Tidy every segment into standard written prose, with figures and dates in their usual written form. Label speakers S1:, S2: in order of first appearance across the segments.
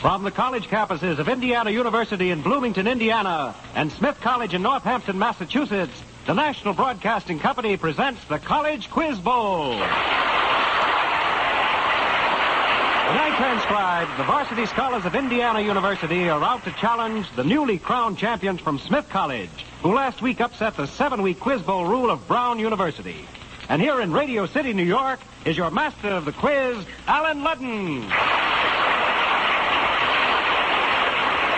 S1: From the college campuses of Indiana University in Bloomington, Indiana, and Smith College in Northampton, Massachusetts, the National Broadcasting Company presents the College Quiz Bowl. Tonight transcribed, the varsity scholars of Indiana University are out to challenge the newly crowned champions from Smith College, who last week upset the 7-week Quiz Bowl rule of Brown University. And here in Radio City, New York, is your master of the quiz, Alan Ludden.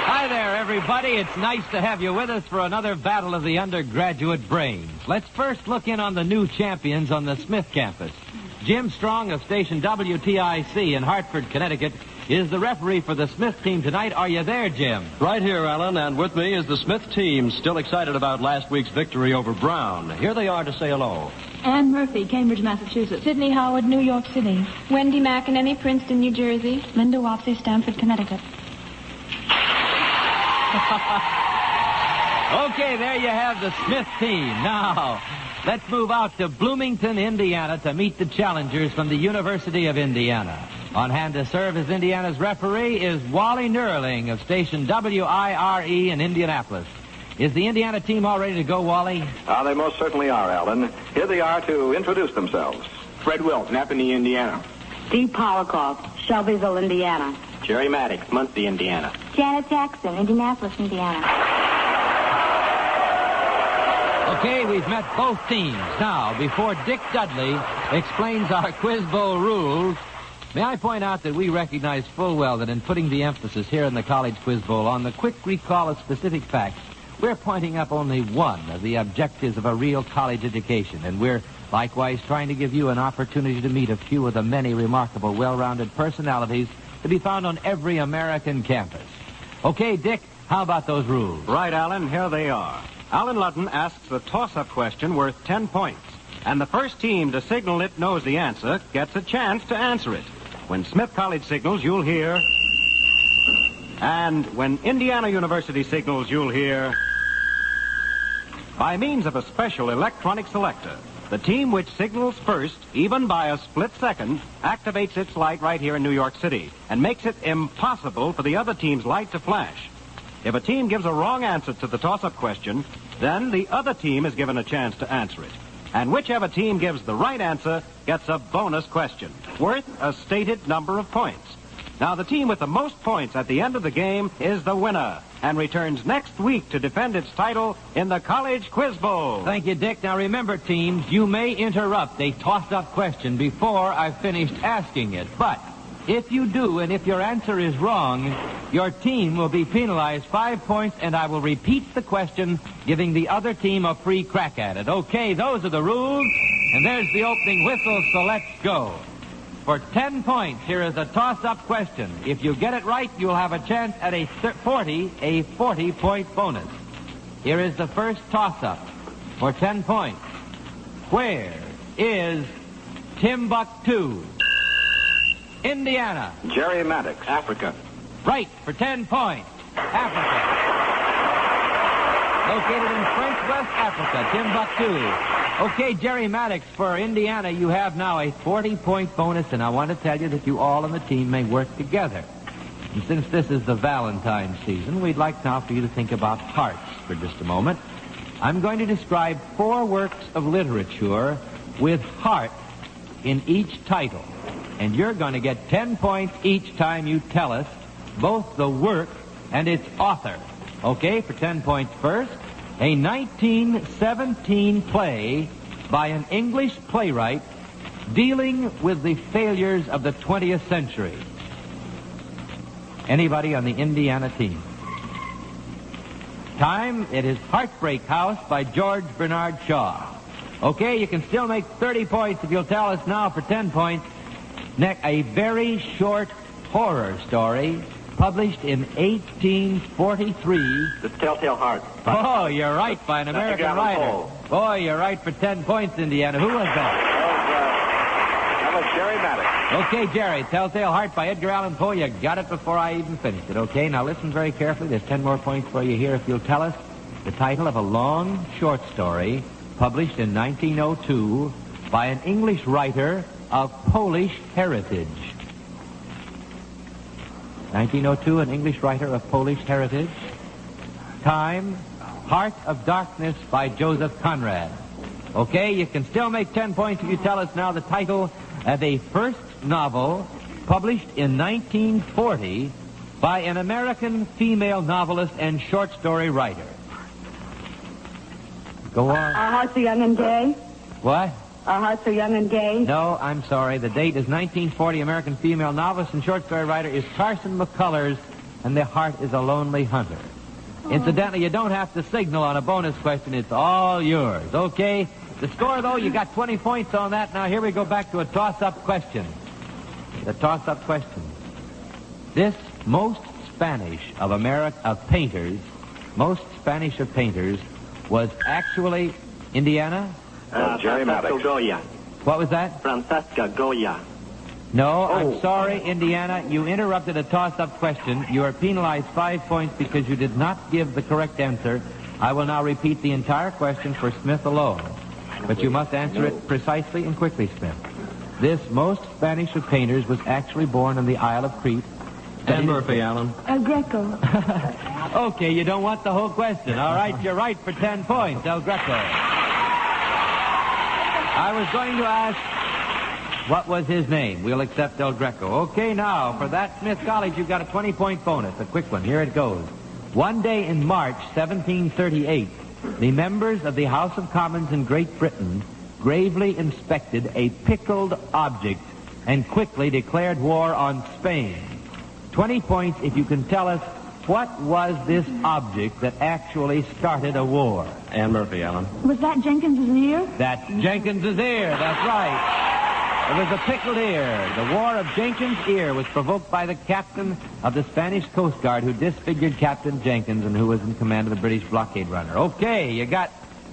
S2: Hi there, everybody. It's nice to have you with us for another battle of the undergraduate brains. Let's first look in on the new champions on the Smith campus. Jim Strong of station WTIC in Hartford, Connecticut, is the referee for the Smith team tonight. Are you there, Jim?
S3: Right here, Alan, and with me is the Smith team, still excited about last week's victory over Brown. Here they are to say hello.
S4: Ann Murphy, Cambridge, Massachusetts.
S5: Sidney Howard, New York City.
S4: Wendy McEnany, Princeton, New Jersey.
S5: Linda Wapsie, Stamford, Connecticut.
S2: Okay, there you have the Smith team. Now, let's move out to Bloomington, Indiana to meet the challengers from the University of Indiana. On hand to serve as Indiana's referee is Wally Nerling of station WIRE in Indianapolis. Is the Indiana team all ready to go, Wally?
S6: They most certainly are, Alan. Here they are to introduce themselves.
S7: Fred Wilt, Napanee, Indiana.
S8: Steve Polikoff, Shelbyville, Indiana.
S7: Jerry Maddox, Muncie, Indiana.
S8: Janet Jackson, Indianapolis, Indiana.
S2: Okay, we've met both teams. Now, before Dick Dudley explains our Quiz Bowl rules, may I point out that we recognize full well that in putting the emphasis here in the College Quiz Bowl on the quick recall of specific facts, we're pointing up only one of the objectives of a real college education, and we're likewise trying to give you an opportunity to meet a few of the many remarkable, well-rounded personalities to be found on every American campus. Okay, Dick, how about those rules?
S1: Right, Alan, here they are. Alan Ludden asks a toss-up question worth 10 points, and the first team to signal it knows the answer gets a chance to answer it. When Smith College signals, you'll hear... And when Indiana University signals, you'll hear... By means of a special electronic selector, the team which signals first, even by a split second, activates its light right here in New York City and makes it impossible for the other team's light to flash. If a team gives a wrong answer to the toss-up question, then the other team is given a chance to answer it. And whichever team gives the right answer gets a bonus question, worth a stated number of points. Now, the team with the most points at the end of the game is the winner and returns next week to defend its title in the College Quiz Bowl.
S2: Thank you, Dick. Now, remember, teams, you may interrupt a toss-up question before I've finished asking it. But if you do, and if your answer is wrong, your team will be penalized 5 points, and I will repeat the question, giving the other team a free crack at it. Okay, those are the rules, and there's the opening whistle, so let's go. For 10 points, here is a toss-up question. If you get it right, you'll have a chance at a 40-point bonus. Here is the first toss-up for 10 points. Where is Timbuktu? Indiana.
S6: Jerry Maddox.
S7: Africa.
S2: Right, for 10 points. Africa. Located in French West Africa, Timbuktu. Okay, Jerry Maddox, for Indiana, you have now a 40-point bonus, and I want to tell you that you all on the team may work together. And since this is the Valentine's season, we'd like now for you to think about hearts for just a moment. I'm going to describe 4 works of literature with heart in each title. And you're going to get 10 points each time you tell us both the work and its author. Okay, for 10 points first, a 1917 play by an English playwright dealing with the failures of the 20th century. Anybody on the Indiana team? Time, it is Heartbreak House by George Bernard Shaw. Okay, you can still make 30 points if you'll tell us now for 10 points. Next, a very short horror story published in 1843.
S7: The Telltale Heart.
S2: Oh, you're right, by an American writer. Boy, you're right for 10 points, Indiana. Who was that?
S6: That was Jerry Maddox.
S2: Okay, Jerry, Telltale Heart by Edgar Allan Poe. You got it before I even finished it. Okay, now listen very carefully. There's 10 more points for you here if you'll tell us the title of a long short story published in 1902 by an English writer of Polish heritage. 1902, an English writer of Polish heritage. Time, Heart of Darkness by Joseph Conrad. Okay, you can still make 10 points if you tell us now the title of a first novel published in 1940 by an American female novelist and short story writer. Go on.
S8: Our Hearts Are Young and Gay.
S2: What?
S8: Our Hearts Are Young and Gay.
S2: No, I'm sorry. The date is 1940. American female novelist and short story writer is Carson McCullers, and The Heart is a Lonely Hunter. Incidentally, you don't have to signal on a bonus question. It's all yours. Okay? The score, though, you got 20 points on that. Now, here we go back to a toss-up question. The toss-up question. This most Spanish of painters was actually Indiana?
S6: Jerry Maddox.
S7: Goya.
S2: What was that?
S7: Francesca Goya.
S2: No, I'm sorry, Indiana. You interrupted a toss-up question. You are penalized 5 points because you did not give the correct answer. I will now repeat the entire question for Smith alone. But you must answer it precisely and quickly, Smith. This most Spanish of painters was actually born on the Isle of Crete.
S3: And Murphy, Alan.
S8: El Greco.
S2: Okay, you don't want the whole question. All right, you're right for 10 points, El Greco. I was going to ask, what was his name? We'll accept El Greco. Okay, now, for that, Smith College, you've got a 20-point bonus, a quick one. Here it goes. One day in March 1738, the members of the House of Commons in Great Britain gravely inspected a pickled object and quickly declared war on Spain. 20 points if you can tell us what was this object that actually started a war.
S3: And Murphy, Alan.
S5: Was that Jenkins's ear?
S2: That's Jenkins's ear, that's right. It was a pickled ear. The War of Jenkins' Ear was provoked by the captain of the Spanish Coast Guard who disfigured Captain Jenkins and who was in command of the British blockade runner. Okay, you got...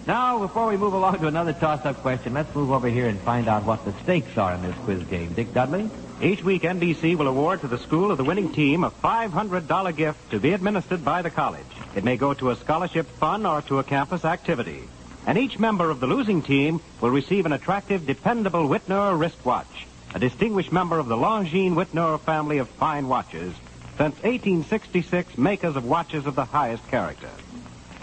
S2: Now, before we move along to another toss-up question, let's move over here and find out what the stakes are in this quiz game. Dick Dudley?
S1: Each week, NBC will award to the school of the winning team a $500 gift to be administered by the college. It may go to a scholarship fund or to a campus activity. And each member of the losing team will receive an attractive, dependable Whitnur wristwatch, a distinguished member of the Longines Whitnur family of fine watches, since 1866 makers of watches of the highest character.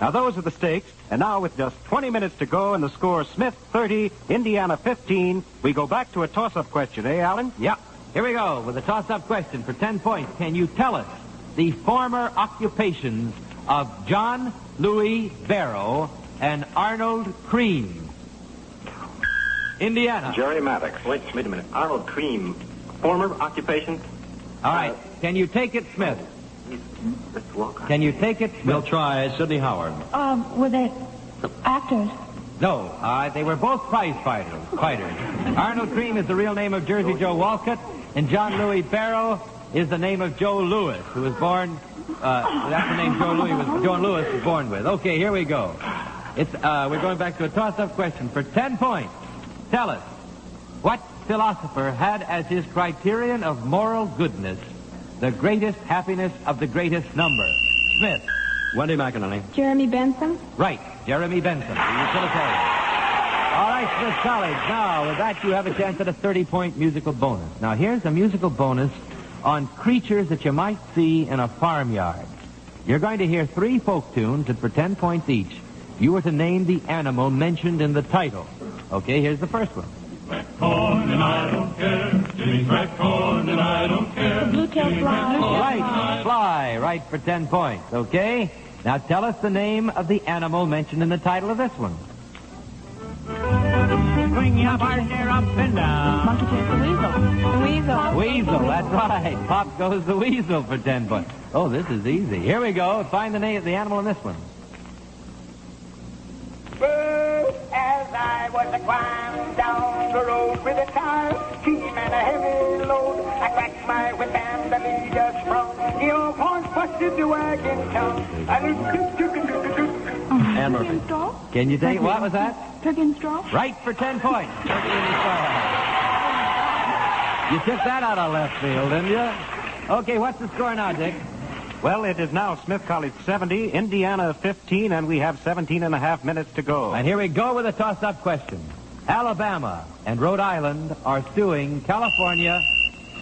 S1: Now, those are the stakes, and now with just 20 minutes to go and the score Smith 30, Indiana 15, we go back to a toss-up question, eh, Alan?
S2: Yep. Here we go with a toss-up question for 10 points. Can you tell us the former occupations of John Louis Barrow and Arnold Cream? Indiana.
S6: Jerry Maddox.
S7: Wait a minute. Arnold Cream. Former occupation?
S2: All right. Can you take it, Smith? Can you take it, Smith?
S3: We'll try Sidney Howard.
S5: Were they actors?
S2: No. They were both prize fighters. Arnold Cream is the real name of Jersey Joe Walcott, and John Louis Barrow is the name of Joe Louis, who was born... that's the name John Lewis was born with. Okay, here we go. We're going back to a toss-up question for 10 points. Tell us, what philosopher had as his criterion of moral goodness the greatest happiness of the greatest number? Smith.
S3: Wendy McInerney.
S4: Jeremy Bentham?
S2: Right, Jeremy Bentham, the utilitarian. All right, Smith College. Now, with that, you have a chance at a 30-point musical bonus. Now, here's a musical bonus on creatures that you might see in a farmyard. You're going to hear 3 folk tunes, and for 10 points each, you are to name the animal mentioned in the title. Okay, here's the first one.
S9: Red corn and I don't care. Jimmy's red corn and I don't care.
S5: Blue-tailed fly.
S2: Right, fly, right for 10 points. Okay, now tell us the name of the animal mentioned in the title of this one.
S9: Swing your partner up and down.
S5: Monkey chased the weasel.
S4: The weasel.
S2: Weasel, that's right. Pop goes the weasel for 10 points. Oh, this is easy. Here we go. Find the name of the animal in this one.
S10: As I was a-climbing down the road with a tire, team and a heavy load, I cracked my whip and the leader sprung. The old horse busted the wagon tongue.
S3: And Murphy.
S2: Can you take what was that?
S5: Turkey and straw?
S2: Right for 10 points. Turkey in the straw. You took that out of left field, didn't you? Okay, what's the score now, Dick?
S1: Well, it is now Smith College 70, Indiana 15, and we have 17 and a half minutes to go.
S2: And here we go with a toss-up question. Alabama and Rhode Island are suing California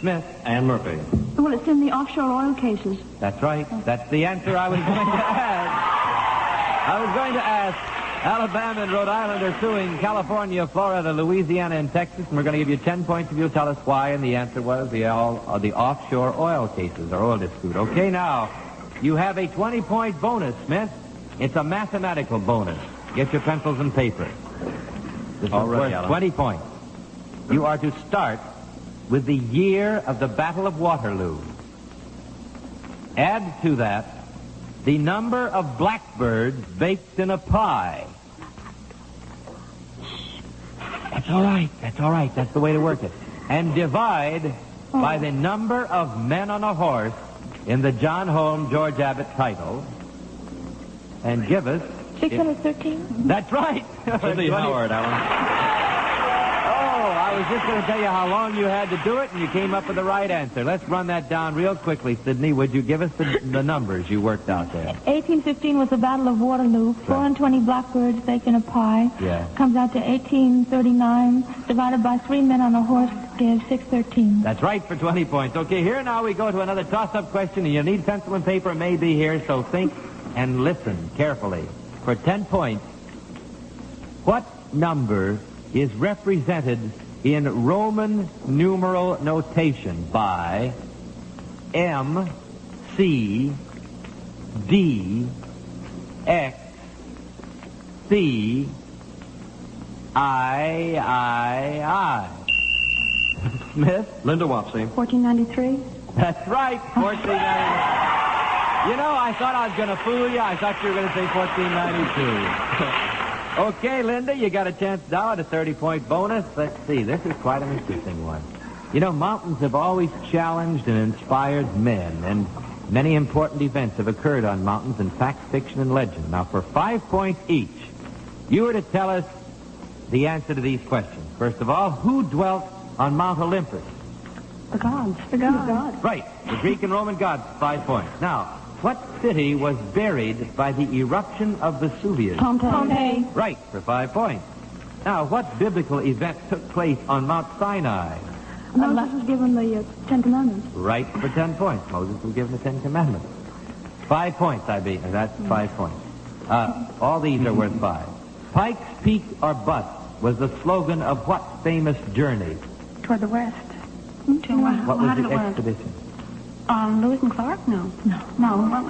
S2: Smith.
S3: And Murphy.
S5: Well, it's in the offshore oil cases.
S2: That's right. That's the answer I was going to ask. I was going to ask. Alabama and Rhode Island are suing California, Florida, Louisiana, and Texas, and we're going to give you 10 points if you tell us why, and the answer was the offshore oil cases, or oil dispute. Okay, now, you have a 20-point bonus, Smith. It's a mathematical bonus. Get your pencils and paper. This is worth 20 points. You are to start with the year of the Battle of Waterloo. Add to that the number of blackbirds baked in a pie. That's all right. That's all right. That's the way to work it. And divide by the number of men on a horse in the John Holmes, George Abbott title. And give us...
S5: 613?
S2: That's right.
S3: Cindy Howard, Alan.
S2: I was just going to tell you how long you had to do it, and you came up with the right answer. Let's run that down real quickly, Sidney. Would you give us the numbers you worked out there?
S5: 1815 was the Battle of Waterloo. 420 blackbirds baked in a pie.
S2: Yeah.
S5: Comes out to 1839. Divided by 3 men on a horse gives 613.
S2: That's right, for 20 points. Okay, here now we go to another toss-up question, and you need pencil and paper, maybe here, so think and listen carefully. For 10 points, what number is represented in Roman numeral notation by M, C, D, X, C, I. Smith?
S3: Linda Wapsie.
S5: 1493?
S2: That's right, 1493. You know, I thought I was going to fool you. I thought you were going to say 1492. Okay, Linda, you got a chance now at a 30-point bonus. Let's see. This is quite an interesting one. You know, mountains have always challenged and inspired men, and many important events have occurred on mountains in fact, fiction, and legend. Now, for 5 points each, you were to tell us the answer to these questions. First of all, who dwelt on Mount Olympus?
S5: The gods. The gods.
S2: Right. The Greek and Roman gods, 5 points. Now, what city was buried by the eruption of Vesuvius?
S5: Pompeii.
S2: Right, for 5 points. Now, what biblical event took place on Mount Sinai?
S5: Moses was given the Ten Commandments.
S2: Right, for 10 points. Moses was given the 10 Commandments. 5 points, I beat. That's 5 points. All these are worth 5. Pikes, Peak, or Bust was the slogan of what famous journey?
S5: Toward the west.
S2: What was the expedition?
S5: Lewis and Clark? No.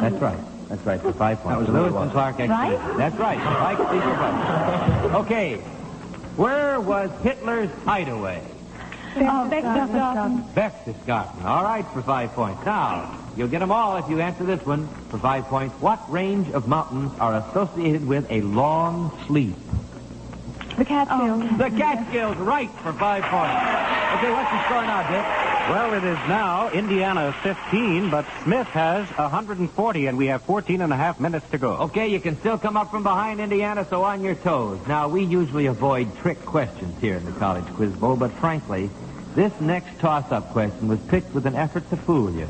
S2: That's right. That's right, for 5 points.
S3: That was
S2: Lewis and Clark expedition.
S5: Right?
S2: That's right. Pikes, Peak, or Bust. Okay. Where was Hitler's hideaway? Berchtesgaden. All right, for 5 points. Now, you'll get them all if you answer this one for 5 points. What range of mountains are associated with a long sleep?
S5: The Catskills.
S2: The Catskills, right, for 5 points. Okay, what's the score now, Dick?
S1: Well, it is now Indiana 15, but Smith has 140, and we have 14 and a half minutes to go.
S2: Okay, you can still come up from behind Indiana, so on your toes. Now, we usually avoid trick questions here in the College Quiz Bowl, but frankly, this next toss-up question was picked with an effort to fool you.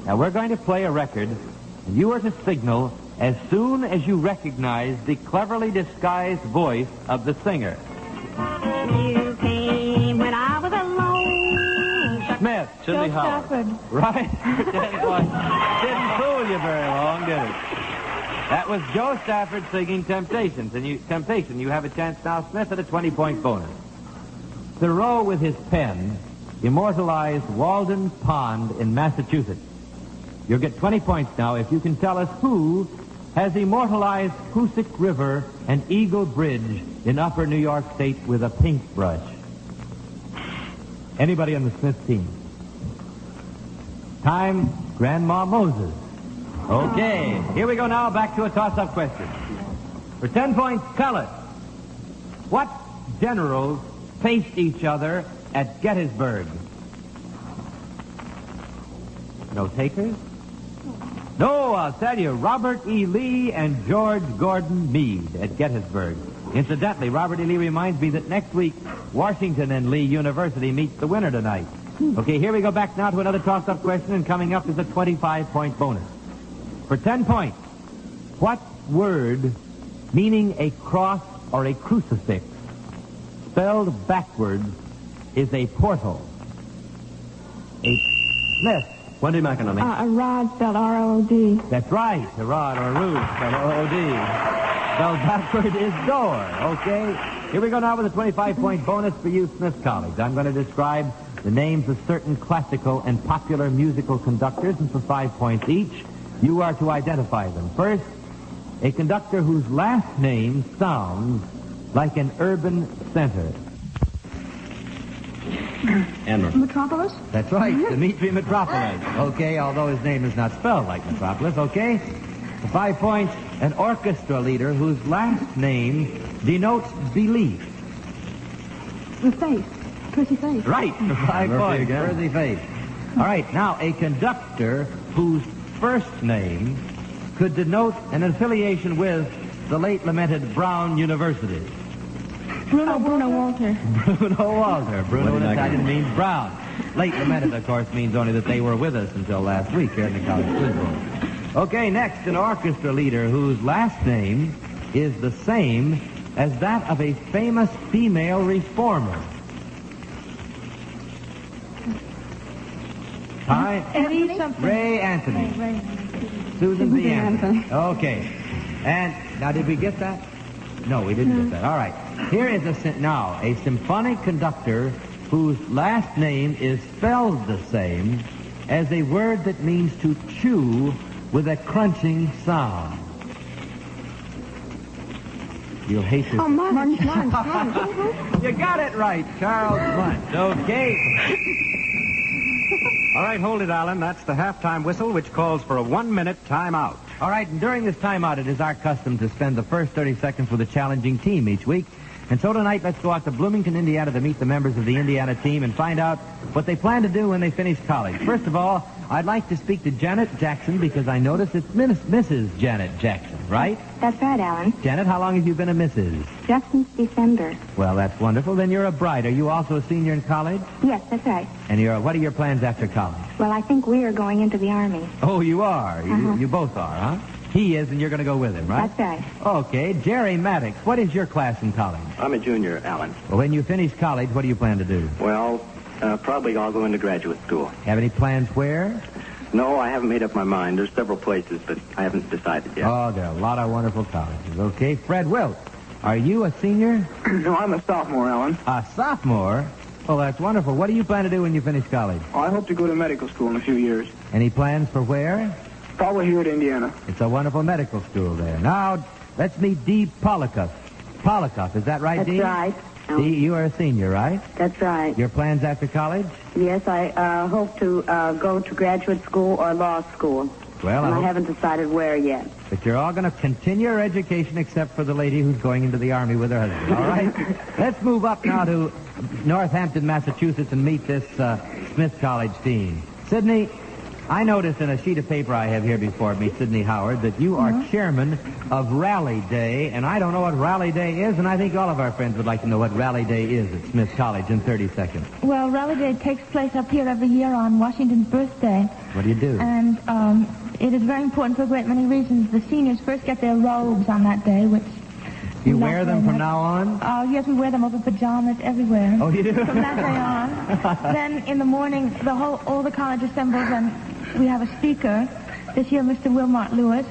S2: Now, we're going to play a record, and you are to signal as soon as you recognize the cleverly disguised voice of the singer.
S8: You came when I was alone.
S2: Smith.
S3: Cindy Howard.
S5: Stafford.
S2: Right? 10 points. Didn't fool you very long, did it? That was Joe Stafford singing Temptation. You have a chance now, Smith, at a 20-point bonus. Thoreau, with his pen, immortalized Walden Pond in Massachusetts. You'll get 20 points now if you can tell us who has immortalized Hoosick River and Eagle Bridge in upper New York State with a paintbrush. Anybody on the Smith team? Time, Grandma Moses. Okay, here we go now, back to a toss-up question. For 10 points, tell us, what generals faced each other at Gettysburg? No takers? No, I'll tell you, Robert E. Lee and George Gordon Meade at Gettysburg. Incidentally, Robert E. Lee reminds me that next week, Washington and Lee University meets the winner tonight. Okay, here we go back now to another toss-up question, and coming up is a 25-point bonus. For 10 points, what word meaning a cross or a crucifix spelled backwards is a portal? Smith.
S3: Wendy McEnany.
S4: A rod spelled R-O-D.
S2: That's right. A rod or a rood spelled O-O-D. Spelled backward is door. Okay. Here we go now with a 25-point bonus for you, Smith College. I'm going to describe the names of certain classical and popular musical conductors, and for 5 points each, you are to identify them. First, a conductor whose last name sounds like an urban center.
S4: Metropolis?
S2: That's right, Dimitri Metropolis. Okay, although his name is not spelled like Metropolis, okay? For 5 points, an orchestra leader whose last name denotes belief.
S4: The Face. Percy Face.
S2: Right, for 5 points, Percy Face. All right, now a conductor whose first name could denote an affiliation with the late lamented Brown University.
S4: Bruno Walter.
S2: Bruno Walter. Bruno in Italian means Brown. Late lamented, of course, means only that they were with us until last week here at the college quiz bowl. Okay, next, an orchestra leader whose last name is the same as that of a famous female reformer. Hi.
S4: Eddie something.
S2: Ray Anthony. Susan B. Anthony. Okay. And now, did we get that? No, we didn't get that. All right. Here is a symphonic conductor whose last name is spelled the same as a word that means to chew with a crunching sound. You'll hate this.
S4: Oh, Munch.
S2: You got it right, Charles Munch. Okay.
S1: All right, hold it, Alan. That's the halftime whistle, which calls for a 1-minute timeout.
S2: All right, and during this timeout, it is our custom to spend the first 30 seconds with a challenging team each week. And so tonight, let's go out to Bloomington, Indiana to meet the members of the Indiana team and find out what they plan to do when they finish college. First of all, I'd like to speak to Janet Jackson because I notice it's Mrs. Janet Jackson, right?
S5: That's right, Alan.
S2: Janet, how long have you been a Mrs.?
S5: Just since December.
S2: Well, that's wonderful. Then you're a bride. Are you also a senior in college?
S5: Yes, that's right.
S2: And what are your plans after college?
S5: Well, I think we are going into the Army.
S2: Oh, you are? You both are, huh? He is, and you're going to go with him, right?
S5: That's right.
S2: Okay. Jerry Maddox, what is your class in college?
S6: I'm a junior, Alan.
S2: Well, when you finish college, what do you plan to do?
S6: Well, probably I'll go into graduate school.
S2: Have any plans where?
S6: No, I haven't made up my mind. There's several places, but I haven't decided yet.
S2: Oh, there are a lot of wonderful colleges. Okay. Fred Wilt, are you a senior?
S10: No, I'm a sophomore, Alan.
S2: A sophomore? Well, that's wonderful. What do you plan to do when you finish college?
S10: I hope to go to medical school in a few years.
S2: Any plans for where?
S10: Probably here at Indiana.
S2: It's a wonderful medical school there. Now, let's meet Dee Polikoff. Polikoff, is that right, Dee?
S5: That's right.
S2: Dee, you are a senior, right?
S5: That's right.
S2: Your plans after college?
S5: Yes, I hope to go to graduate school or law school.
S2: Well,
S5: I haven't decided where yet.
S2: But you're all going to continue your education except for the lady who's going into the Army with her husband, all right? Let's move up now to Northampton, Massachusetts, and meet this Smith College team. Sidney, I noticed in a sheet of paper I have here before me, Sidney Howard, that you are chairman of Rally Day, and I don't know what Rally Day is, and I think all of our friends would like to know what Rally Day is at Smith College in 30 seconds.
S5: Well, Rally Day takes place up here every year on Washington's birthday.
S2: What do you do?
S5: And it is very important for a great many reasons. The seniors first get their robes on that day, which...
S2: You wear them from now on?
S5: Oh, yes, we wear them over pajamas everywhere.
S2: Oh, you do?
S5: From that day on. Then in the morning, all the college assembles and we have a speaker. This year, Mr. Wilmot Lewis.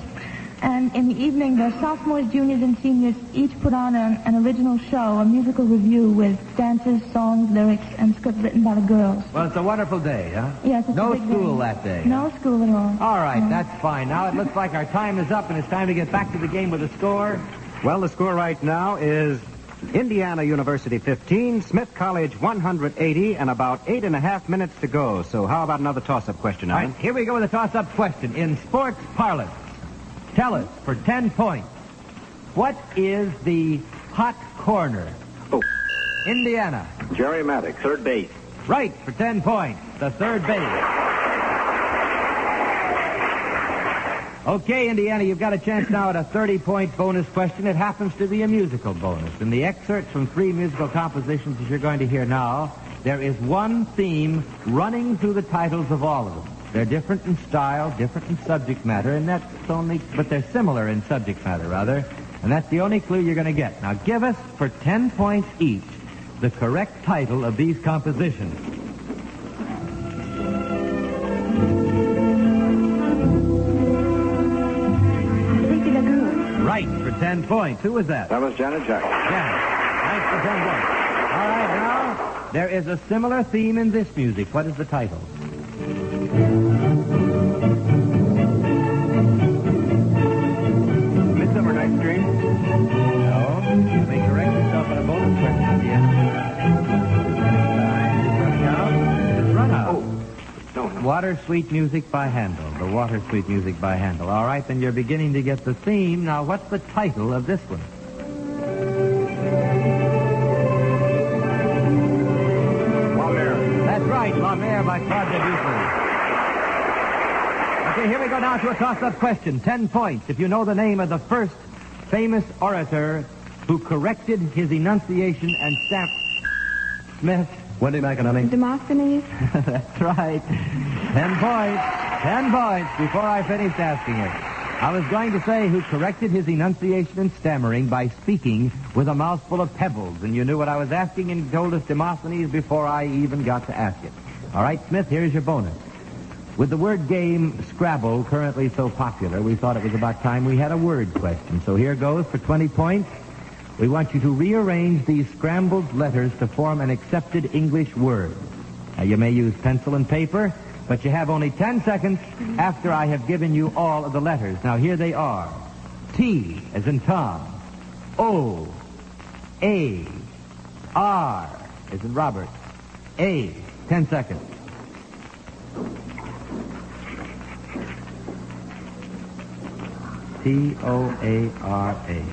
S5: And in the evening, the sophomores, juniors, and seniors each put on an original show, a musical review with dances, songs, lyrics, and scripts written by the girls.
S2: Well, it's a wonderful day, huh?
S5: Yes, it's
S2: no
S5: a big
S2: school
S5: day.
S2: that day.
S5: No school at all.
S2: All right, that's fine. Now it looks like our time is up, and it's time to get back to the game with a score.
S1: Well, the score right now is Indiana University 15, Smith College 180, and about 8.5 minutes to go. So how about another toss-up question,
S2: All
S1: Alan?
S2: right, here we go with a toss-up question. In sports parlance, tell us, for 10 points, what is the hot corner?
S6: Oh.
S2: Indiana.
S6: Jerry Maddox, third base.
S2: Right, for 10 points, the third base. Okay, Indiana, you've got a chance now at a 30-point bonus question. It happens to be a musical bonus. In the excerpts from 3 musical compositions that you're going to hear now, there is one theme running through the titles of all of them. They're different in style, different in subject matter, but they're similar in subject matter, rather. And that's the only clue you're going to get. Now, give us, for 10 points each, the correct title of these compositions. for 10 points. Who was that?
S6: That was Janet Jackson.
S2: Janet. Thanks for 10 points. All right, now, there is a similar theme in this music. What is the title?
S11: Midsummer Night's Dream.
S2: No. You may correct yourself on a bonus question at the end. Time is running out. It's run out.
S6: No.
S2: Water Sweet Music by Handel. The Water Sweet Music by Handel. All right, then you're beginning to get the theme. Now, what's the title of this one?
S6: La Mer.
S2: That's right, La Mer by Claude Debussy. Okay, here we go now to a toss-up question. 10 points. If you know the name of the first famous orator who corrected his enunciation and stamp... Smith.
S11: Wendy McInerney.
S4: Demosthenes.
S2: That's right. 10 points. 10 points before I finished asking it. I was going to say who corrected his enunciation and stammering by speaking with a mouthful of pebbles, and you knew what I was asking and told us Demosthenes before I even got to ask it. All right, Smith, here's your bonus. With the word game Scrabble currently so popular, we thought it was about time we had a word question. So here goes for 20 points. We want you to rearrange these scrambled letters to form an accepted English word. Now, you may use pencil and paper, but you have only 10 seconds after I have given you all of the letters. Now, here they are. T, as in Tom. O, A, R, as in Robert. A, 10 seconds. T-O-A-R-A.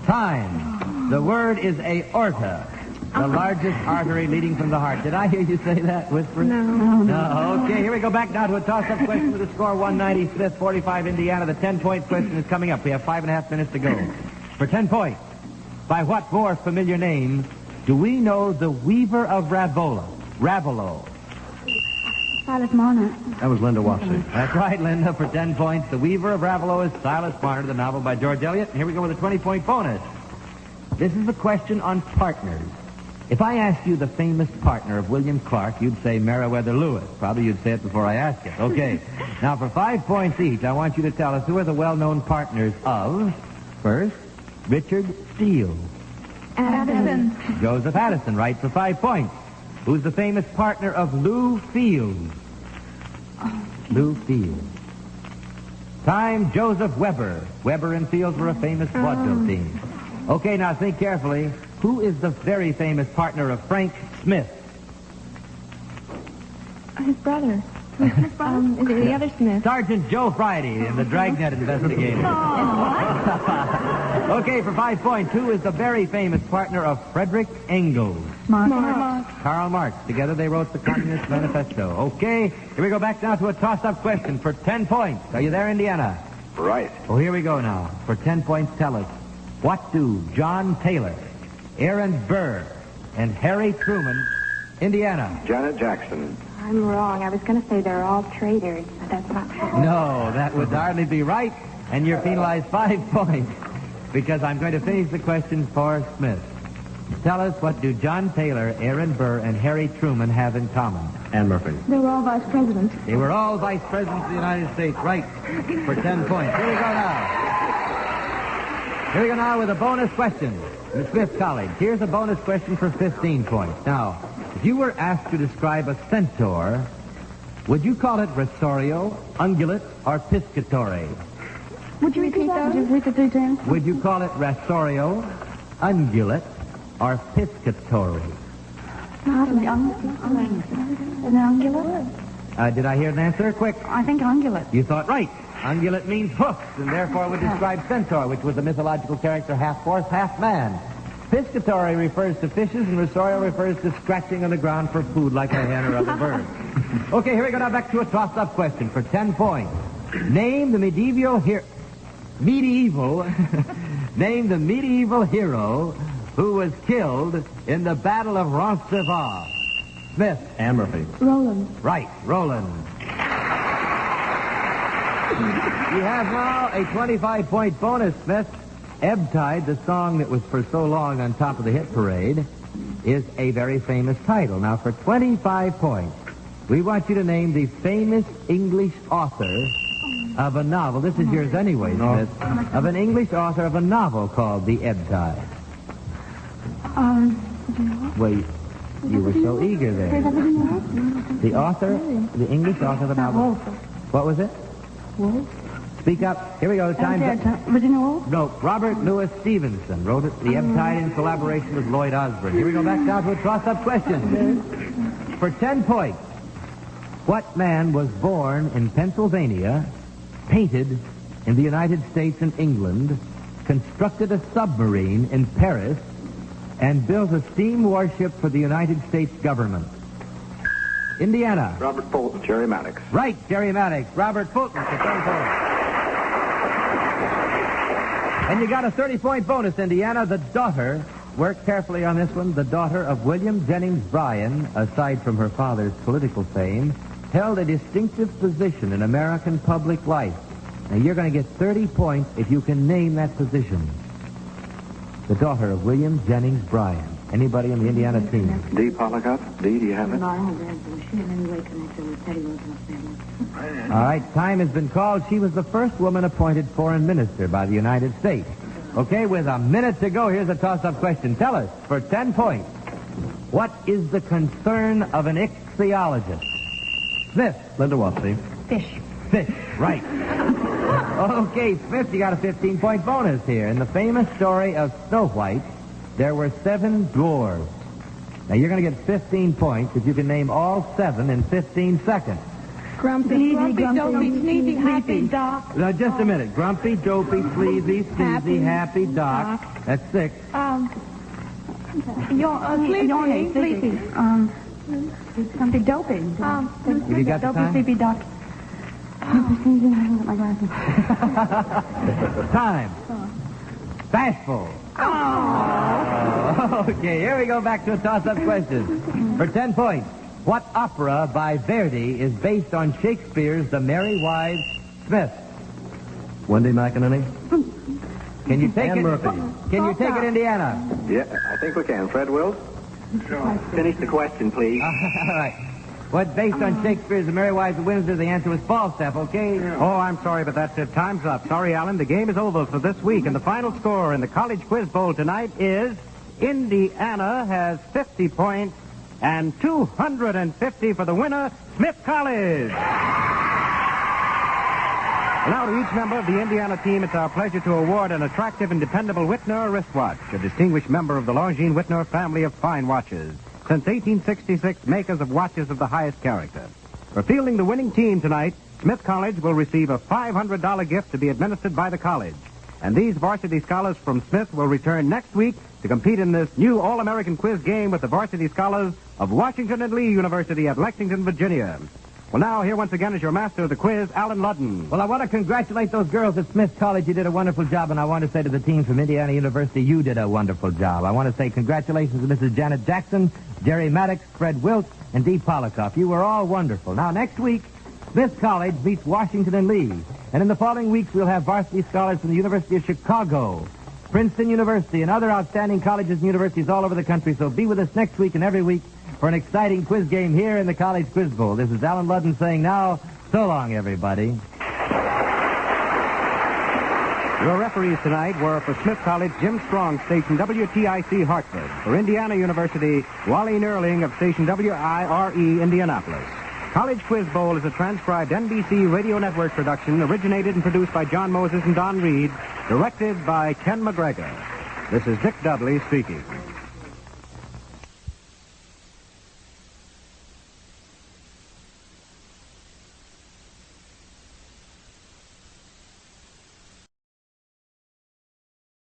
S2: Time. The word is aorta, the largest artery leading from the heart. Did I hear you say that, whispering? No. Okay, here we go back now to a toss-up question with a score 190 Smith, 45 Indiana. The 10-point question is coming up. We have 5.5 minutes to go. For 10 points, by what more familiar name do we know the weaver of Ravello?
S4: Silas Marner.
S11: That was Linda Watson.
S2: That's right, Linda, for 10 points. The Weaver of Ravello is Silas Marner, the novel by George Eliot. And here we go with a 20-point bonus. This is a question on partners. If I asked you the famous partner of William Clark, you'd say Meriwether Lewis. Probably you'd say it before I asked it. Okay. Now, for 5 points each, I want you to tell us who are the well-known partners of, first, Richard Steele.
S5: Addison.
S2: Joseph Addison, right, for 5 points. Who's the famous partner of Lou Fields? Lou Fields. Time, Joseph Weber. Weber and Fields were a famous vaudeville team. Okay, now think carefully. Who is the very famous partner of Frank Smith?
S4: His brother. The other Smith.
S2: Sergeant Joe Friday in the Dragnet investigation. Okay, for 5 points, who is the very famous partner of Frederick Engels?
S4: Marx.
S2: Karl Marx. Together they wrote the Communist Manifesto. Okay, here we go back now to a toss-up question for 10 points. Are you there, Indiana?
S6: Right.
S2: Oh, here we go now. For 10 points, tell us, what do John Taylor, Aaron Burr, and Harry Truman, Indiana?
S6: Janet Jackson.
S4: I'm wrong. I was going to say they're all traitors, but that's not true.
S2: No, that would hardly be right, and you're penalized 5 points because I'm going to finish the question for Smith. Tell us, what do John Taylor, Aaron Burr, and Harry Truman have in common?
S11: Ann Murphy.
S4: They were all vice presidents.
S2: They were all vice presidents of the United States, right, for 10 points. Here we go now. Here we go now with a bonus question. In Smith College, here's a bonus question for 15 points. Now, if you were asked to describe a centaur, would you call it Resorio, Ungulate, or Piscatore?
S4: Would you repeat that? Would you repeat the 3 times?
S2: Would you call it Resorio, Ungulate, or Piscatore?
S4: An ungulate?
S2: Did I hear an answer? Quick.
S4: I think ungulate.
S2: You thought right. Ungulate means hoofs, and therefore would describe centaur, which was a mythological character, half horse, half man. Piscatore refers to fishes, and Resorio refers to scratching on the ground for food like a hen or other bird. Okay, here we go now back to a toss-up question for 10 points. Name the medieval hero who was killed in the Battle of Roncesvalles. Smith.
S11: Ann Murphy.
S4: Roland.
S2: Right, Roland. You have now a 25-point bonus, Smith. Ebb Tide, the song that was for so long on top of the hit parade, is a very famous title. Now, for 25 points, we want you to name the famous English author of a novel. This is yours anyway, Smith. Of an English author of a novel called The Ebb Tide. Wait. You were so eager there. The English author of a novel. What was it? Speak up. Here we go. Time's up.
S4: Virginia Woolf?
S2: No, Robert Louis Stevenson wrote it, The Ebb Tide, in collaboration with Lloyd Osborne. Here we go back down to a toss-up question. For 10 points, what man was born in Pennsylvania, painted in the United States and England, constructed a submarine in Paris, and built a steam warship for the United States government? Indiana.
S6: Robert Fulton, Jerry Maddox.
S2: Right, Jerry Maddox. Robert Fulton for 10 points. And you got a 30-point bonus, Indiana. The daughter, work carefully on this one, the daughter of William Jennings Bryan, aside from her father's political fame, held a distinctive position in American public life. Now, you're going to get 30 points if you can name that position. The daughter of William Jennings Bryan. Anybody in the Indiana team?
S6: D. Pollicott. D, do you have it?
S4: No, I don't have that. She in any way connected with Teddy Roosevelt's family.
S2: All right, time has been called. She was the first woman appointed foreign minister by the United States. Okay, with a minute to go, here's a toss-up question. Tell us, for 10 points, what is the concern of an ichthyologist? Smith.
S11: Linda Watson.
S5: Fish.
S2: Fish, right. Okay, Smith, you got a 15-point bonus here. In the famous story of Snow White, there were 7 dwarves. Now, you're going to get 15 points if you can name all 7 in 15 seconds.
S5: Grumpy, dopey, sneezy, happy, doc.
S2: Now, just a minute. Grumpy, dopey, sleazy, sneezy, happy, doc. That's 6.
S5: Sleepy.
S4: Something dopey.
S2: Have you got the
S5: Dopey,
S2: time?
S5: sleepy, doc.
S4: My glasses.
S2: Time. Bashful. Oh. Okay, here we go back to a toss-up question. For 10 points, what opera by Verdi is based on Shakespeare's The Merry Wives? Smith.
S11: Wendy McInerney.
S2: Can you take
S11: Ann
S2: it?
S11: Murphy.
S2: Can you take it, Indiana?
S6: Yeah, I think we can. Fred Wills?
S7: Finish the question, please.
S2: All right. What based on Shakespeare's The Merry Wives of Windsor? The answer was Falstaff, okay?
S1: Oh, I'm sorry, but that's it. Time's up. Sorry, Alan. The game is over for this week, and the final score in the College Quiz Bowl tonight is Indiana has 50 points and 250 for the winner, Smith College. Now, to each member of the Indiana team, it's our pleasure to award an attractive and dependable Whitner wristwatch, a distinguished member of the Longines Whitner family of fine watches. Since 1866, makers of watches of the highest character. For fielding the winning team tonight, Smith College will receive a $500 gift to be administered by the college. And these varsity scholars from Smith will return next week to compete in this new All-American Quiz game with the varsity scholars of Washington and Lee University at Lexington, Virginia. Well, now, here once again is your master of the quiz, Alan Ludden.
S2: Well, I want to congratulate those girls at Smith College. You did a wonderful job, and I want to say to the team from Indiana University, you did a wonderful job. I want to say congratulations to Mrs. Janet Jackson, Jerry Maddox, Fred Wilt, and Dee Polikoff. You were all wonderful. Now, next week, Smith College meets Washington and Lee. And in the following weeks, we'll have varsity scholars from the University of Chicago, Princeton University, and other outstanding colleges and universities all over the country. So be with us next week and every week for an exciting quiz game here in the College Quiz Bowl. This is Alan Ludden saying now, so long, everybody.
S1: Your referees tonight were for Smith College, Jim Strong, station WTIC Hartford. For Indiana University, Wally Nerling of station WIRE Indianapolis. College Quiz Bowl is a transcribed NBC Radio Network production, originated and produced by John Moses and Don Reed, directed by Ken McGregor. This is Dick Dudley speaking.